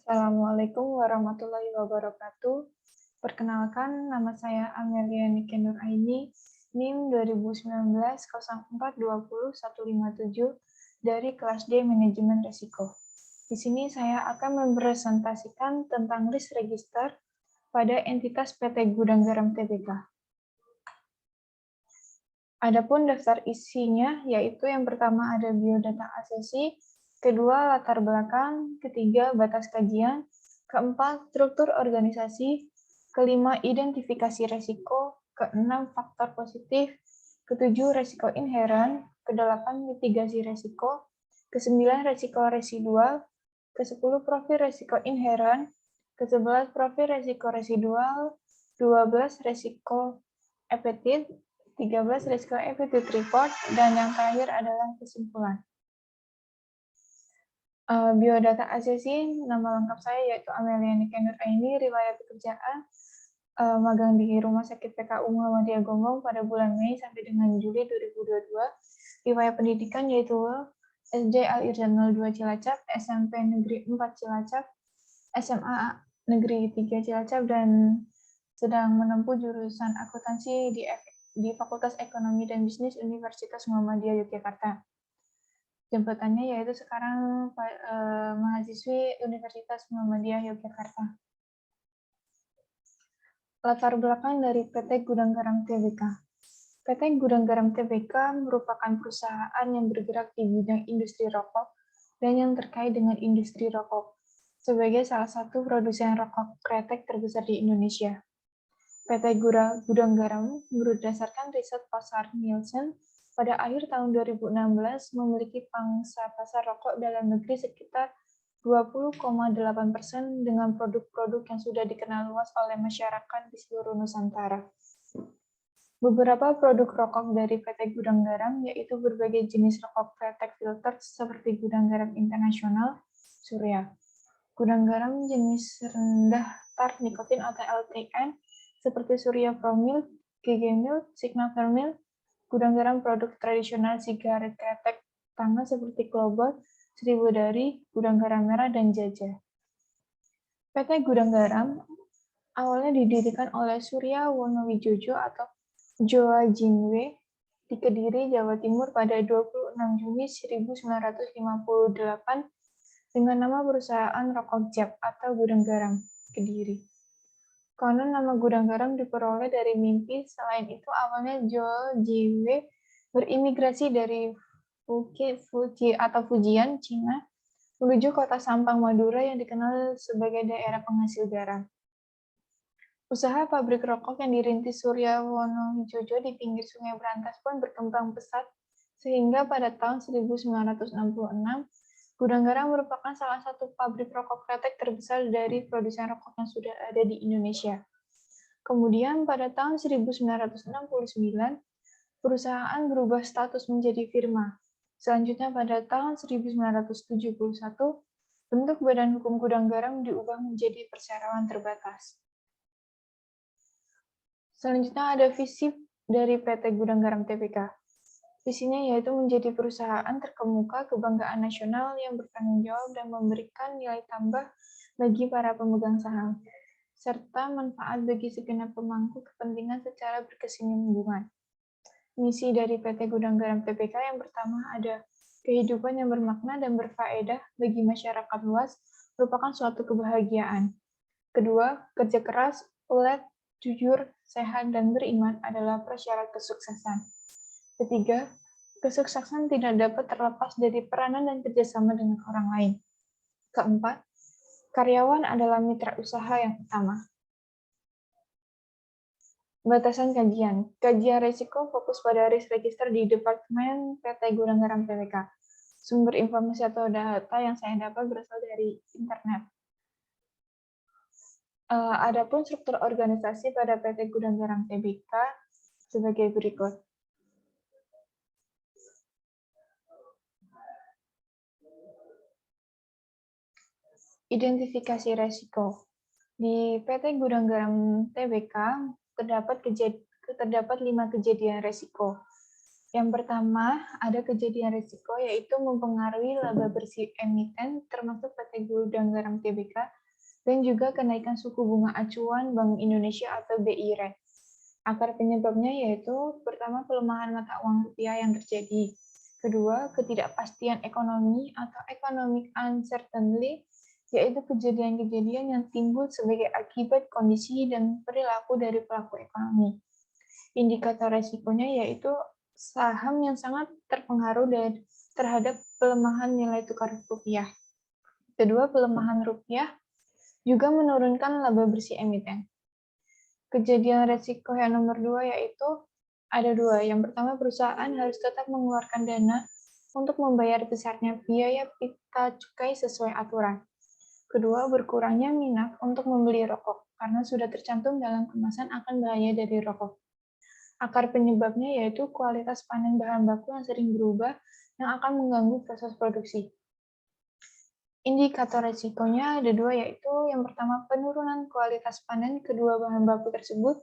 Assalamualaikum warahmatullahi wabarakatuh. Perkenalkan, nama saya Amelia Nike Nuraini, NIM 2019 0420 157 dari kelas D Manajemen Risiko. Di sini saya akan mempresentasikan tentang risk register pada entitas PT Gudang Garam Tbk. Adapun daftar isinya, yaitu yang pertama ada biodata asesi, kedua latar belakang, ketiga batas kajian, keempat struktur organisasi, kelima identifikasi resiko, keenam faktor positif, ketujuh resiko inheran, kedelapan mitigasi resiko, kesembilan resiko residual, kesepuluh profil resiko inheran, kesebelas profil resiko residual, 12 resiko efektif, 13 risiko effective report, dan yang terakhir adalah kesimpulan. Biodata asesi, nama lengkap saya yaitu Amelia Nike Nuraini, riwayat pekerjaan, magang di Rumah Sakit PKU Muhammadiyah Gonggong pada bulan Mei sampai dengan Juli 2022, riwayat pendidikan yaitu SD Al-Irsyad 02 Cilacap, SMP Negeri 4 Cilacap, SMA Negeri 3 Cilacap, dan sedang menempuh jurusan akuntansi di Fakultas Ekonomi dan Bisnis Universitas Muhammadiyah Yogyakarta. Jabatannya yaitu sekarang mahasiswi Universitas Muhammadiyah Yogyakarta. Latar belakang dari PT Gudang Garam Tbk. PT Gudang Garam Tbk merupakan perusahaan yang bergerak di bidang industri rokok dan yang terkait dengan industri rokok, sebagai salah satu produsen rokok kretek terbesar di Indonesia. PT Gudang Garam berdasarkan riset pasar Nielsen pada akhir tahun 2016 memiliki pangsa pasar rokok dalam negeri sekitar 20,8% dengan produk-produk yang sudah dikenal luas oleh masyarakat di seluruh Nusantara. Beberapa produk rokok dari PT Gudang Garam yaitu berbagai jenis rokok kretek filter seperti Gudang Garam Internasional, Surya, Gudang Garam jenis rendah tar nikotin atau LTN, seperti Surya Pro Milk, GG Milk, Sigma Milk, Gudang Garam produk tradisional sigaret kretek tangan seperti Klobot, Seribu Dari, Gudang Garam Merah, dan Jaja. PT Gudang Garam awalnya didirikan oleh Surya Wonowijojo atau Joa Jinwe di Kediri, Jawa Timur pada 26 Juni 1958 dengan nama perusahaan Rokok Jap atau Gudang Garam, Kediri. Konon nama Gudang Garam diperoleh dari mimpi. Selain itu, awalnya Zhou Jiwei berimigrasi dari Fujian, Cina, menuju kota Sampang, Madura yang dikenal sebagai daerah penghasil garam. Usaha pabrik rokok yang dirintis Surya Wonowijojo di pinggir Sungai Berantas pun berkembang pesat, sehingga pada tahun 1966, Gudang Garam merupakan salah satu pabrik rokok kretek terbesar dari produsen rokok yang sudah ada di Indonesia. Kemudian pada tahun 1969, perusahaan berubah status menjadi firma. Selanjutnya pada tahun 1971, bentuk Badan Hukum Gudang Garam diubah menjadi perseroan terbatas. Selanjutnya ada visi dari PT Gudang Garam Tbk. Visinya yaitu menjadi perusahaan terkemuka kebanggaan nasional yang bertanggung jawab dan memberikan nilai tambah bagi para pemegang saham, serta manfaat bagi segenap pemangku kepentingan secara berkesinambungan. Misi dari PT Gudang Garam Tbk yang pertama ada kehidupan yang bermakna dan berfaedah bagi masyarakat luas merupakan suatu kebahagiaan. Kedua, kerja keras, ulet, jujur, sehat, dan beriman adalah prasyarat kesuksesan. Ketiga, kesuksesan tidak dapat terlepas dari peranan dan kerjasama dengan orang lain. Keempat, karyawan adalah mitra usaha yang utama. Batasan kajian. Kajian risiko fokus pada risk register di Departemen PT Gudang Garam Tbk. Sumber informasi atau data yang saya dapat berasal dari internet. Adapun struktur organisasi pada PT Gudang Garam Tbk sebagai berikut. Identifikasi resiko. Di PT Gudang Garam Tbk terdapat 5 kejadian resiko. Yang pertama, ada kejadian risiko yaitu mempengaruhi laba bersih emiten termasuk PT Gudang Garam Tbk dan juga kenaikan suku bunga acuan Bank Indonesia atau BI Rate. Akar penyebabnya yaitu pertama pelemahan mata uang rupiah yang terjadi. Kedua, ketidakpastian ekonomi atau economic uncertainty, yaitu kejadian-kejadian yang timbul sebagai akibat kondisi dan perilaku dari pelaku ekonomi. Indikator resikonya yaitu saham yang sangat terpengaruh terhadap pelemahan nilai tukar rupiah. Kedua, pelemahan rupiah juga menurunkan laba bersih emiten. Kejadian resiko yang nomor 2 yaitu ada 2. Yang pertama, perusahaan harus tetap mengeluarkan dana untuk membayar besarnya biaya pita cukai sesuai aturan. Kedua, berkurangnya minat untuk membeli rokok karena sudah tercantum dalam kemasan akan bahaya dari rokok. Akar penyebabnya yaitu kualitas panen bahan baku yang sering berubah yang akan mengganggu proses produksi. Indikator resikonya ada 2, yaitu yang pertama penurunan kualitas panen kedua bahan baku tersebut.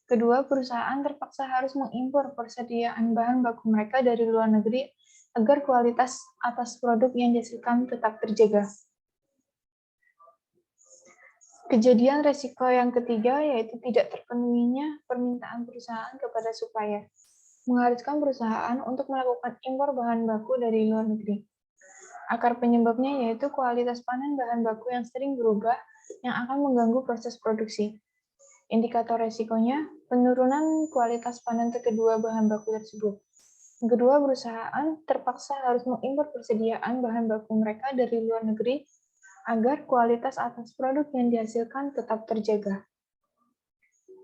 Kedua, perusahaan terpaksa harus mengimpor persediaan bahan baku mereka dari luar negeri agar kualitas atas produk yang dihasilkan tetap terjaga. Kejadian resiko yang ketiga yaitu tidak terpenuhinya permintaan perusahaan kepada supplier, mengharuskan perusahaan untuk melakukan impor bahan baku dari luar negeri. Akar penyebabnya yaitu kualitas panen bahan baku yang sering berubah yang akan mengganggu proses produksi. Indikator resikonya, penurunan kualitas panen kedua bahan baku tersebut. Kedua, perusahaan terpaksa harus mengimpor persediaan bahan baku mereka dari luar negeri agar kualitas atas produk yang dihasilkan tetap terjaga.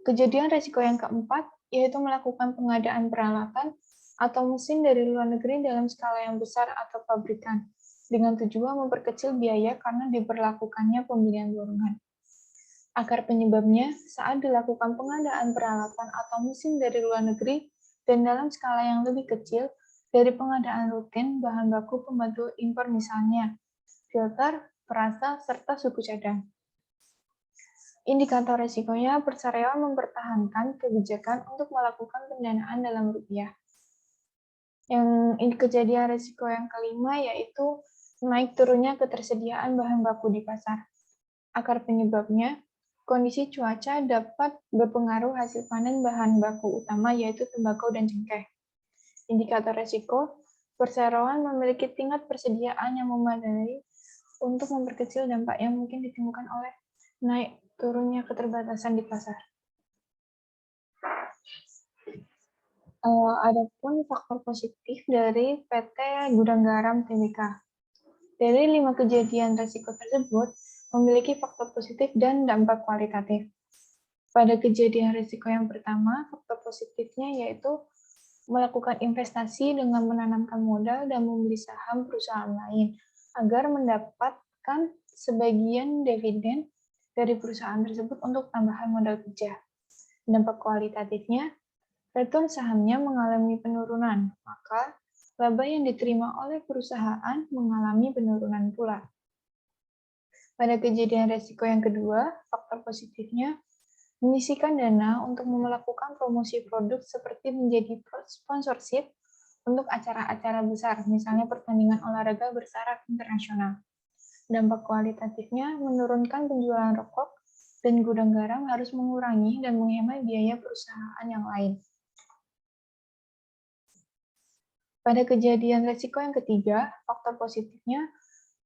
Kejadian resiko yang keempat, yaitu melakukan pengadaan peralatan atau mesin dari luar negeri dalam skala yang besar atau pabrikan, dengan tujuan memperkecil biaya karena diberlakukannya pembelian borongan. Akar penyebabnya, saat dilakukan pengadaan peralatan atau mesin dari luar negeri dan dalam skala yang lebih kecil dari pengadaan rutin bahan baku pembantu impor misalnya, filter, perasa, serta suku cadang. Indikator resikonya, perseroan mempertahankan kebijakan untuk melakukan pendanaan dalam rupiah. Yang kejadian resiko yang kelima yaitu naik turunnya ketersediaan bahan baku di pasar. Akar penyebabnya, kondisi cuaca dapat berpengaruh hasil panen bahan baku utama yaitu tembakau dan cengkeh. Indikator resiko, perseroan memiliki tingkat persediaan yang memadai untuk memperkecil dampak yang mungkin ditimbulkan oleh naik turunnya keterbatasan di pasar. Adapun faktor positif dari PT Gudang Garam Tbk. Dari 5 kejadian resiko tersebut, memiliki faktor positif dan dampak kualitatif. Pada kejadian risiko yang pertama, faktor positifnya yaitu melakukan investasi dengan menanamkan modal dan membeli saham perusahaan lain agar mendapatkan sebagian dividen dari perusahaan tersebut untuk tambahan modal kerja. Dampak kualitatifnya, return sahamnya mengalami penurunan, maka laba yang diterima oleh perusahaan mengalami penurunan pula. Pada kejadian resiko yang kedua, faktor positifnya menyisihkan dana untuk melakukan promosi produk seperti menjadi sponsorship untuk acara-acara besar, misalnya pertandingan olahraga bertaraf internasional. Dampak kualitatifnya menurunkan penjualan rokok dan gudang garam harus mengurangi dan menghemat biaya perusahaan yang lain. Pada kejadian resiko yang ketiga, faktor positifnya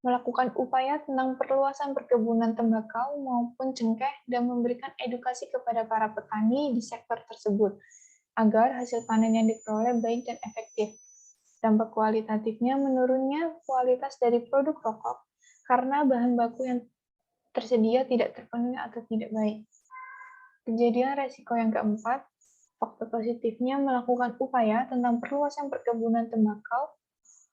melakukan upaya tentang perluasan perkebunan tembakau maupun cengkeh dan memberikan edukasi kepada para petani di sektor tersebut agar hasil panen yang diperoleh baik dan efektif. Dampak kualitatifnya menurunnya kualitas dari produk rokok karena bahan baku yang tersedia tidak terpenuhi atau tidak baik. Kejadian resiko yang keempat, faktor positifnya melakukan upaya tentang perluasan perkebunan tembakau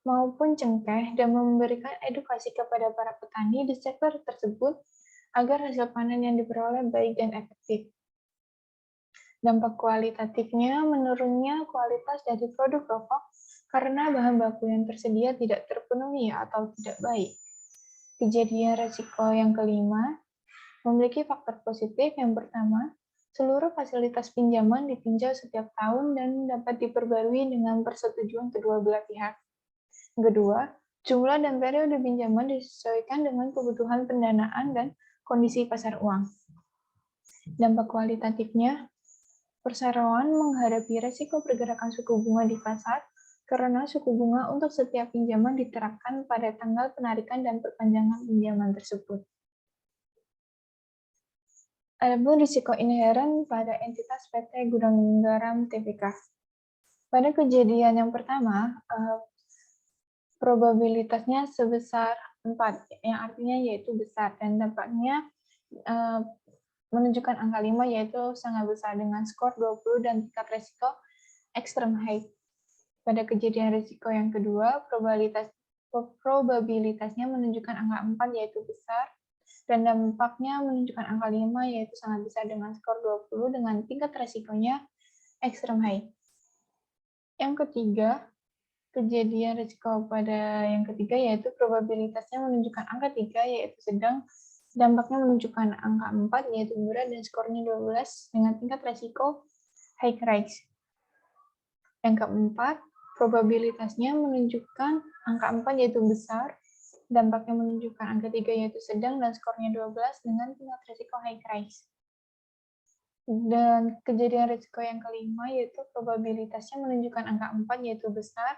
maupun cengkeh dan memberikan edukasi kepada para petani di sektor tersebut agar hasil panen yang diperoleh baik dan efektif. Dampak kualitatifnya menurunnya kualitas dari produk rokok karena bahan baku yang tersedia tidak terpenuhi atau tidak baik. Kejadian resiko yang kelima memiliki faktor positif yang pertama, Seluruh fasilitas pinjaman ditinjau setiap tahun dan dapat diperbarui dengan persetujuan kedua belah pihak. Kedua, jumlah dan periode pinjaman disesuaikan dengan kebutuhan pendanaan dan kondisi pasar uang. Dampak kualitatifnya, perseroan menghadapi resiko pergerakan suku bunga di pasar karena suku bunga untuk setiap pinjaman diterapkan pada tanggal penarikan dan perpanjangan pinjaman tersebut. Adapun risiko inheren pada entitas PT Gudang Garam Tbk. Pada kejadian yang pertama, probabilitasnya sebesar 4, yang artinya yaitu besar, dan dampaknya menunjukkan angka 5, yaitu sangat besar dengan skor 20 dan tingkat resiko extreme high. Pada kejadian risiko yang kedua, probabilitasnya menunjukkan angka 4, yaitu besar, dan dampaknya menunjukkan angka 5, yaitu sangat besar dengan skor 20 dengan tingkat resikonya extreme high. Yang ketiga, kejadian risiko pada yang ketiga yaitu probabilitasnya menunjukkan angka 3, yaitu sedang, dampaknya menunjukkan angka 4, yaitu berat, dan skornya 12 dengan tingkat resiko high risk. Yang keempat, probabilitasnya menunjukkan angka 4, yaitu besar, dampaknya menunjukkan angka 3, yaitu sedang, dan skornya 12 dengan tingkat risiko high risk. Dan kejadian risiko yang kelima yaitu probabilitasnya menunjukkan angka 4, yaitu besar,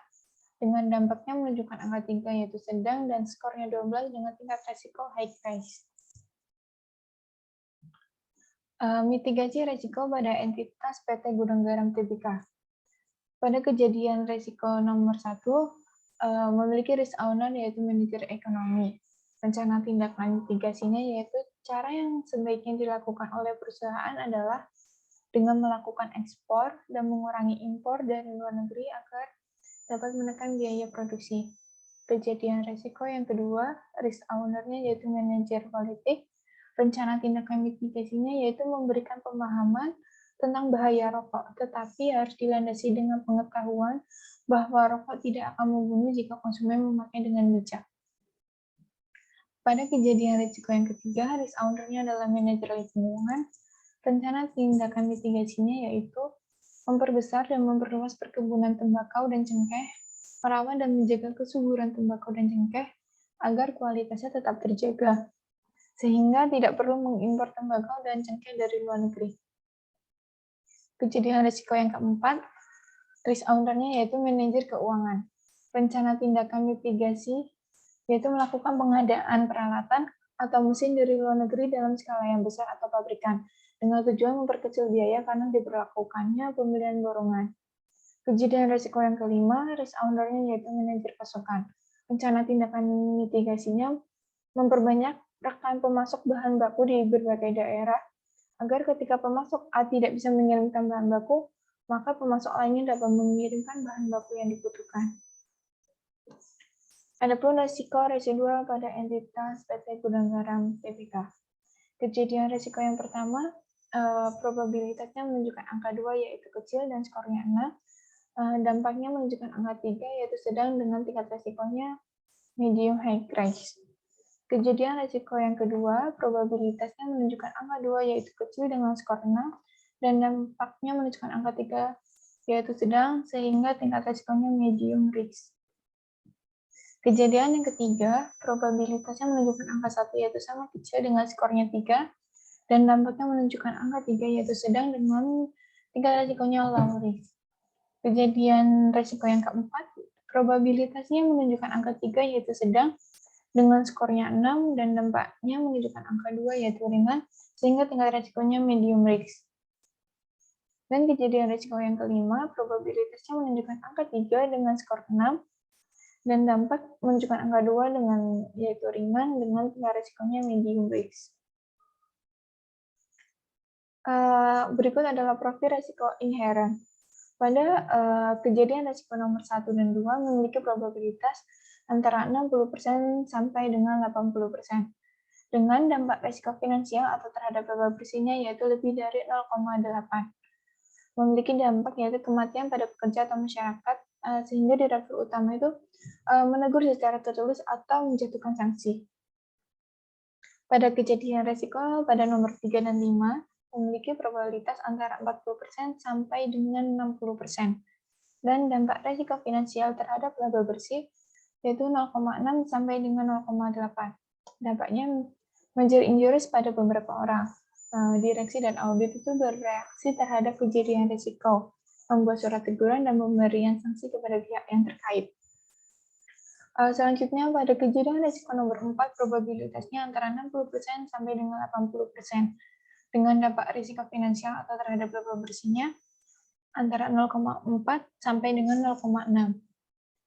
dengan dampaknya menunjukkan angka 3, yaitu sedang, dan skornya 12 dengan tingkat risiko high risk. Mitigasi risiko pada entitas PT Gudang Garam Tbk. Pada kejadian risiko nomor 1, memiliki risk owner yaitu manajer ekonomi. Rencana tindak lanjut mitigasinya yaitu cara yang sebaiknya dilakukan oleh perusahaan adalah dengan melakukan ekspor dan mengurangi impor dari luar negeri agar dapat menekan biaya produksi. Kejadian risiko yang kedua, risk owner-nya yaitu manajer politik. Rencana tindakan mitigasinya yaitu memberikan pemahaman tentang bahaya rokok, tetapi harus dilandasi dengan pengetahuan bahwa rokok tidak akan membunuh jika konsumen memakai dengan bijak. Pada kejadian risiko yang ketiga, risk owner-nya adalah manajer lingkungan. Rencana tindakan mitigasinya yaitu memperbesar dan memperluas perkebunan tembakau dan cengkeh, merawat dan menjaga kesuburan tembakau dan cengkeh agar kualitasnya tetap terjaga, sehingga tidak perlu mengimpor tembakau dan cengkeh dari luar negeri. Kejadian risiko yang keempat, risk owner-nya yaitu manajer keuangan. Rencana tindakan mitigasi yaitu melakukan pengadaan peralatan atau mesin dari luar negeri dalam skala yang besar atau pabrikan, dengan tujuan memperkecil biaya karena diberlakukannya pembelian borongan. Kejadian risiko yang kelima, risk owner-nya yaitu manajer pasokan. Rencana tindakan mitigasinya memperbanyak rekan pemasok bahan baku di berbagai daerah, agar ketika pemasok A tidak bisa mengirimkan bahan baku, maka pemasok lainnya dapat mengirimkan bahan baku yang dibutuhkan. Adapun risiko residual pada entitas PT Gudang Garam Tbk. Kejadian risiko yang pertama, probabilitasnya menunjukkan angka 2, yaitu kecil, dan skornya 6. Dampaknya menunjukkan angka 3, yaitu sedang, dengan tingkat risikonya medium high risk. Kejadian risiko yang kedua, probabilitasnya menunjukkan angka 2, yaitu kecil, dengan skor 6, dan dampaknya menunjukkan angka 3, yaitu sedang, sehingga tingkat risikonya medium risk. Kejadian yang ketiga, probabilitasnya menunjukkan angka 1, yaitu sangat kecil, dengan skornya 3, dan dampaknya menunjukkan angka 3, yaitu sedang, dengan tingkat risikonya low risk. Kejadian risiko yang keempat, probabilitasnya menunjukkan angka 3, yaitu sedang, dengan skornya 6, dan dampaknya menunjukkan angka 2, yaitu ringan, sehingga tingkat risikonya medium risk. Dan kejadian risiko yang kelima, probabilitasnya menunjukkan angka 3 dengan skor 6, dan dampak menunjukkan angka 2 dengan yaitu ringan, dengan tingkat risikonya medium risk. Berikut adalah profil risiko inheren. Pada kejadian risiko nomor 1 dan 2 memiliki probabilitas antara 60% sampai dengan 80%. Dengan dampak risiko finansial atau terhadap laba bersihnya yaitu lebih dari 0,8. Memiliki dampak yaitu kematian pada pekerja atau masyarakat, sehingga direktur utama itu menegur secara tertulis atau menjatuhkan sanksi. Pada kejadian risiko pada nomor 3 dan 5, memiliki probabilitas antara 40% sampai dengan 60%. Dan dampak risiko finansial terhadap laba bersih yaitu 0,6 sampai dengan 0,8. Dampaknya major injuries pada beberapa orang. Direksi dan audit itu bereaksi terhadap kejadian risiko, membuat surat teguran dan pemberian sanksi kepada pihak yang terkait. Selanjutnya, pada kejadian risiko nomor 4, probabilitasnya antara 60% sampai dengan 80%. Dengan dampak risiko finansial atau terhadap laba bersihnya antara 0,4 sampai dengan 0,6.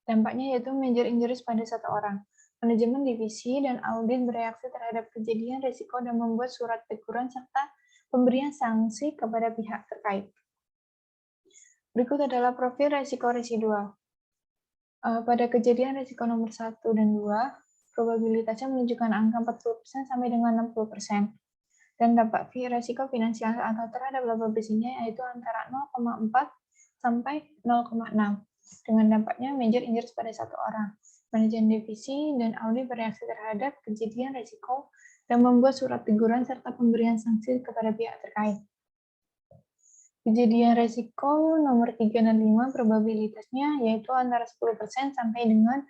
Dampaknya yaitu major injuries pada satu orang. Manajemen divisi dan audit bereaksi terhadap kejadian risiko dan membuat surat teguran serta pemberian sanksi kepada pihak terkait. Berikut adalah profil risiko residual. Pada kejadian risiko nomor 1 dan 2, probabilitasnya menunjukkan angka 40% sampai dengan 60%. Dan dampak risiko finansial atau terhadap laba bersihnya yaitu antara 0,4 sampai 0,6. Dengan dampaknya major injuries pada satu orang. Manajemen divisi dan audit bereaksi terhadap kejadian risiko dan membuat surat teguran serta pemberian sanksi kepada pihak terkait. Kejadian risiko nomor 3 dan 5 probabilitasnya yaitu antara 10% sampai dengan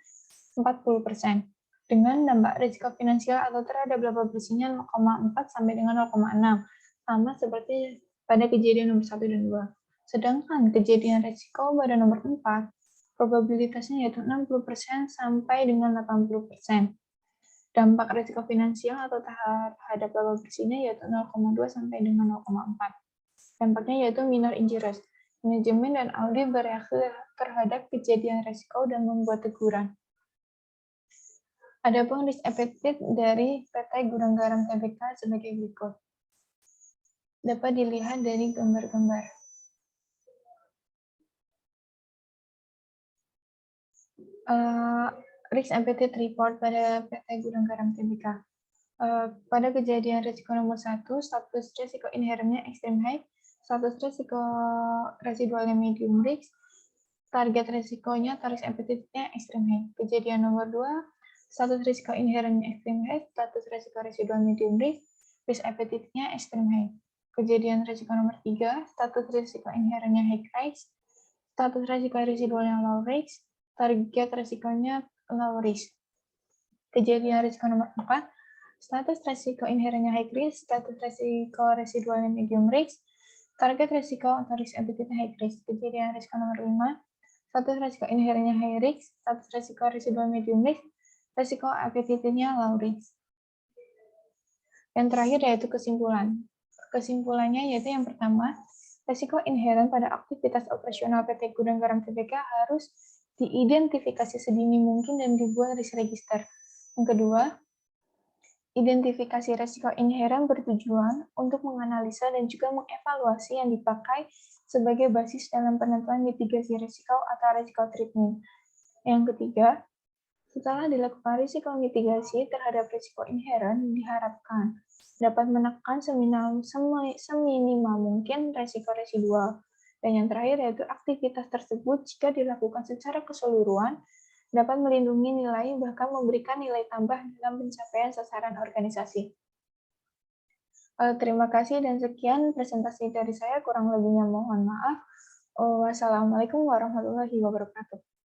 40%. Dengan dampak risiko finansial atau terhadap laba bersihnya 0,4 sampai dengan 0,6. Sama seperti pada kejadian nomor 1 dan 2. Sedangkan kejadian risiko pada nomor 4, probabilitasnya yaitu 60% sampai dengan 80%. Dampak risiko finansial atau terhadap laba bersihnya yaitu 0,2 sampai dengan 0,4. Dampaknya yaitu minor injuries. Manajemen dan audit bereaksi terhadap kejadian risiko dan membuat teguran. Adapun risk appetite dari PT Gudang Garam Tbk sebagai berikut. Dapat dilihat dari gambar-gambar. Risk appetite report pada PT Gudang Garam Tbk. Pada kejadian risiko nomor 1, status risiko inherennya extreme high, status risiko residualnya medium risk, target risikonya atau risk appetite-nya extreme high. Kejadian nomor 2, status risiko inherennya extreme high, status risiko residual medium risk appetite-nya extreme high. Kejadian risiko nomor 3, status risiko inherennya high risk, status risiko residualnya low risk, target risikonya low risk. Kejadian risiko nomor 4, status risiko inherennya high risk, status risiko residualnya medium risk, target risiko atau risk appetite high risk. Kejadian risiko nomor 5, status risiko inherennya high risk, status risiko residual medium risk, risiko appetite-nya low risk. Yang terakhir yaitu kesimpulan. Kesimpulannya yaitu yang pertama, risiko inheren pada aktivitas operasional PT Gudang Garam Tbk harus diidentifikasi sedini mungkin dan dibuat risk register. Yang kedua, identifikasi risiko inheren bertujuan untuk menganalisa dan juga mengevaluasi yang dipakai sebagai basis dalam penentuan mitigasi risiko atau risiko treatment. Yang ketiga, setelah dilakukan risiko mitigasi terhadap risiko inheren, diharapkan dapat menekan seminimal mungkin risiko residual. Dan yang terakhir yaitu aktivitas tersebut jika dilakukan secara keseluruhan dapat melindungi nilai, bahkan memberikan nilai tambah dalam pencapaian sasaran organisasi. Terima kasih dan sekian presentasi dari saya, kurang lebihnya mohon maaf. Wassalamualaikum warahmatullahi wabarakatuh.